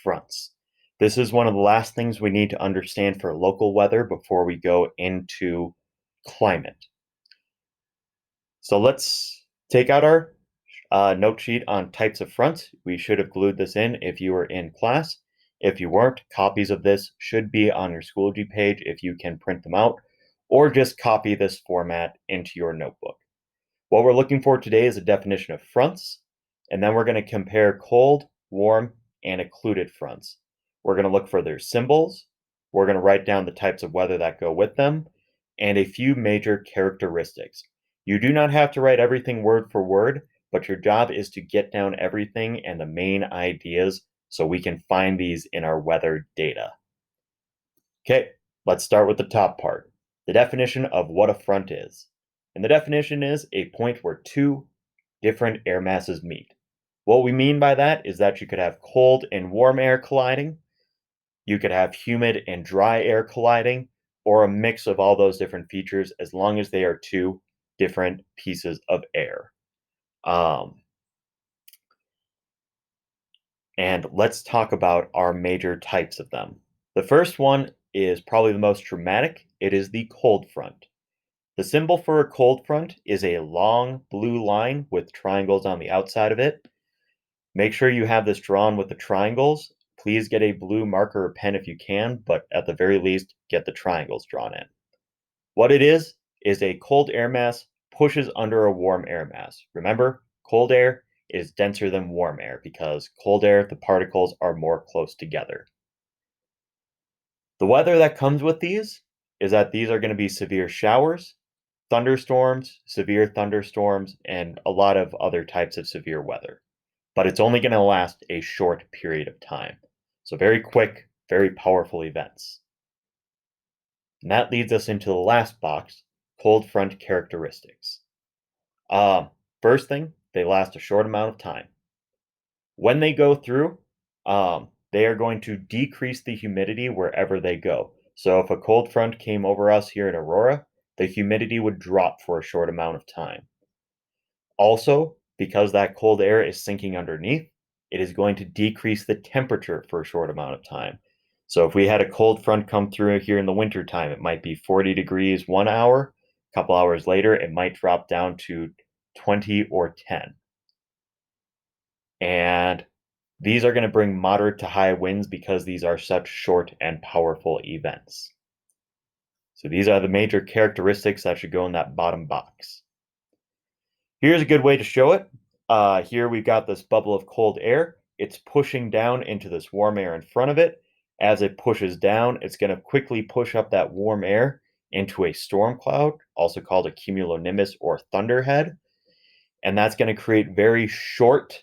fronts. This is one of the last things we need to understand for local weather before we go into climate. So let's take out our note sheet on types of fronts. We should have glued this in if you were in class. If you weren't, copies of this should be on your Schoology page if you can print them out, or just copy this format into your notebook. What we're looking for today is a definition of fronts, and then we're going to compare cold, warm, and occluded fronts. We're going to look for their symbols, we're going to write down the types of weather that go with them, and a few major characteristics. You do not have to write everything word for word, but your job is to get down everything and the main ideas so we can find these in our weather data. Okay, let's start with the top part, the definition of what a front is. And the definition is a point where two different air masses meet. What we mean by that is that you could have cold and warm air colliding, you could have humid and dry air colliding, or a mix of all those different features as long as they are two different pieces of air. And let's talk about our major types of them. The first one is probably the most dramatic. It is the cold front. The symbol for a cold front is a long blue line with triangles on the outside of it. Make sure you have this drawn with the triangles. Please get a blue marker or pen if you can, but at the very least, get the triangles drawn in. What it is a cold air mass pushes under a warm air mass. Remember, cold air is denser than warm air because cold air, the particles are more close together. The weather that comes with these is that these are going to be severe showers, thunderstorms, severe thunderstorms, and a lot of other types of severe weather. But it's only going to last a short period of time. So very quick, very powerful events. And that leads us into the last box, cold front characteristics. First thing, they last a short amount of time. When they go through, they are going to decrease the humidity wherever they go. So if a cold front came over us here in Aurora, the humidity would drop for a short amount of time. Also, because that cold air is sinking underneath, it is going to decrease the temperature for a short amount of time. So if we had a cold front come through here in the winter time, it might be 40 degrees 1 hour. A couple hours later, it might drop down to 20 or 10. And these are going to bring moderate to high winds because these are such short and powerful events. So these are the major characteristics that should go in that bottom box. Here's a good way to show it. Here we've got this bubble of cold air. It's pushing down into this warm air in front of it. As it pushes down, it's going to quickly push up that warm air into a storm cloud, also called a cumulonimbus or thunderhead. And that's going to create very short,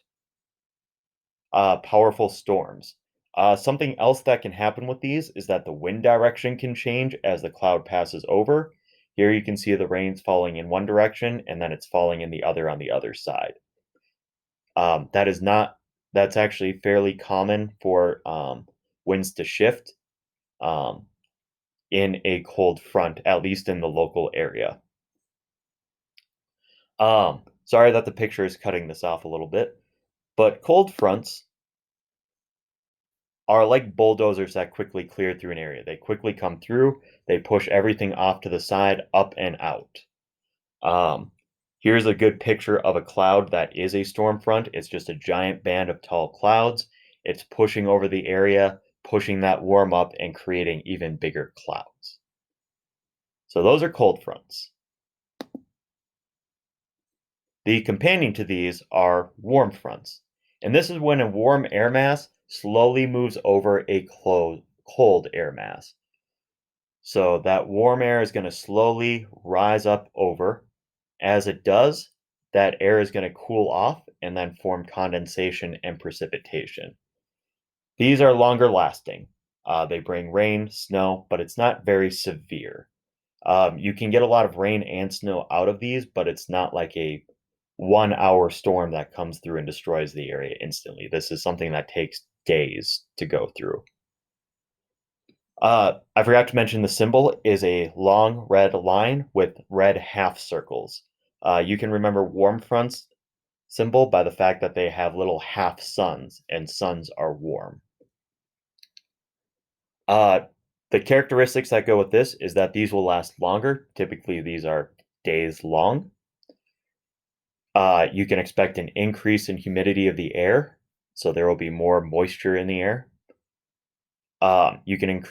powerful storms. Something else that can happen with these is that the wind direction can change as the cloud passes over. Here you can see the rain's falling in one direction and then it's falling in the other on the other side. That's actually fairly common for winds to shift in a cold front, at least in the local area. Sorry that the picture is cutting this off a little bit, but cold fronts are like bulldozers that quickly clear through an area. They quickly come through, they push everything off to the side, up and out. Here's a good picture of a cloud that is a storm front. It's just a giant band of tall clouds. It's pushing over the area, pushing that warm up and creating even bigger clouds. So those are cold fronts. The companion to these are warm fronts. And this is when a warm air mass slowly moves over a cold air mass. So that warm air is going to slowly rise up over. As it does, that air is going to cool off and then form condensation and precipitation. These are longer lasting. They bring rain, snow, but it's not very severe. You can get a lot of rain and snow out of these, but it's not like a 1 hour storm that comes through and destroys the area instantly. This is something that takes days to go through. I forgot to mention the symbol is a long red line with red half circles. You can remember warm fronts symbol by the fact that they have little half suns, and suns are warm. Uh, the characteristics that go with this is that these will last longer. Typically, these are days long. You can expect an increase in humidity of the air, so there will be more moisture in the air. You can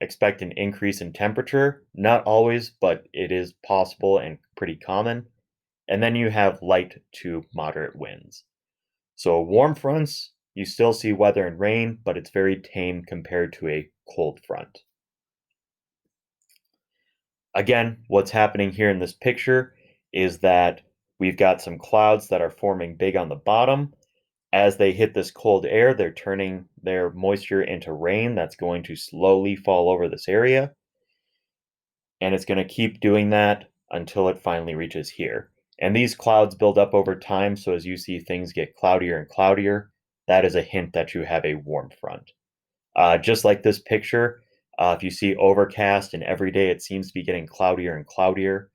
expect an increase in temperature, not always, but it is possible and pretty common. And then you have light to moderate winds. So warm fronts, you still see weather and rain, but it's very tame compared to a cold front. Again, what's happening here in this picture is that we've got some clouds that are forming big on the bottom. As they hit this cold air, they're turning their moisture into rain that's going to slowly fall over this area. And it's going to keep doing that until it finally reaches here. And these clouds build up over time, so as you see things get cloudier and cloudier, that is a hint that you have a warm front. Just like this picture, if you see overcast and every day it seems to be getting cloudier and cloudier,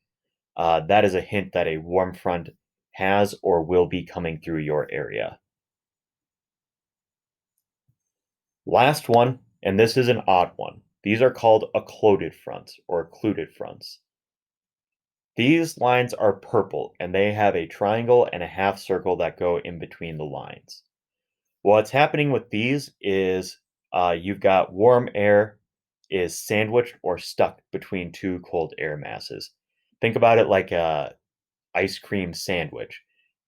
that is a hint that a warm front has or will be coming through your area. Last one, and this is an odd one. These are called occluded fronts or occluded fronts. These lines are purple and they have a triangle and a half circle that go in between the lines. What's happening with these is you've got warm air is sandwiched or stuck between two cold air masses. Think about it like a ice cream sandwich.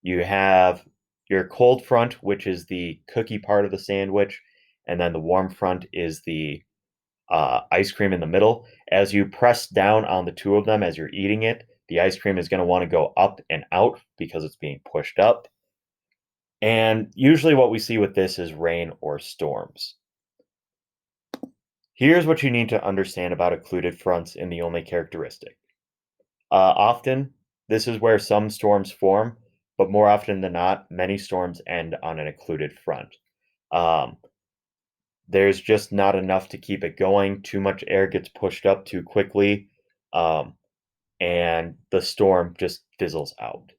You have your cold front, which is the cookie part of the sandwich, and then the warm front is the ice cream in the middle. As you press down on the two of them as you're eating it, the ice cream is going to want to go up and out because it's being pushed up. And usually, what we see with this is rain or storms. Here's what you need to understand about occluded fronts in the only characteristic. Often, this is where some storms form, but more often than not, many storms end on an occluded front. Um, there's just not enough to keep it going. Too much air gets pushed up too quickly, um, and the storm just fizzles out.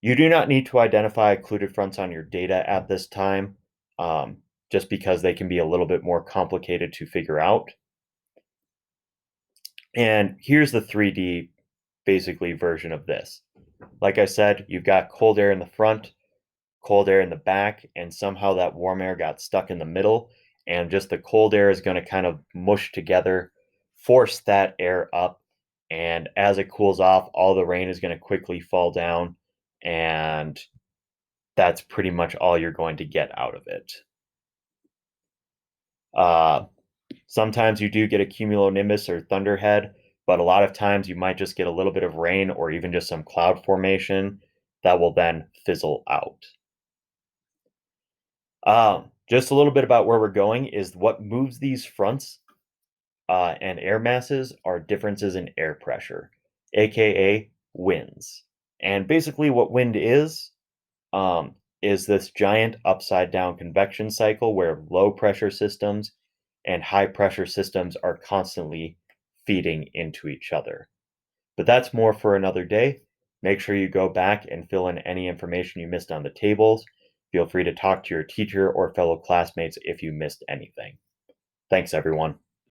You do not need to identify occluded fronts on your data at this time, um, just because they can be a little bit more complicated to figure out. And here's the 3D basically version of this. Like I said, you've got cold air in the front, cold air in the back, and somehow that warm air got stuck in the middle. And just the cold air is going to kind of mush together, force that air up. And as it cools off, all the rain is going to quickly fall down. And that's pretty much all you're going to get out of it. Uh, Sometimes you do get a cumulonimbus or thunderhead, but a lot of times you might just get a little bit of rain or even just some cloud formation that will then fizzle out. Just a little bit about where we're going is what moves these fronts and air masses are differences in air pressure, aka winds. And basically, what wind um, is this giant upside down convection cycle where low pressure systems and high pressure systems are constantly feeding into each other. But that's more for another day. Make sure you go back and fill in any information you missed on the tables. Feel free to talk to your teacher or fellow classmates if you missed anything. Thanks, everyone.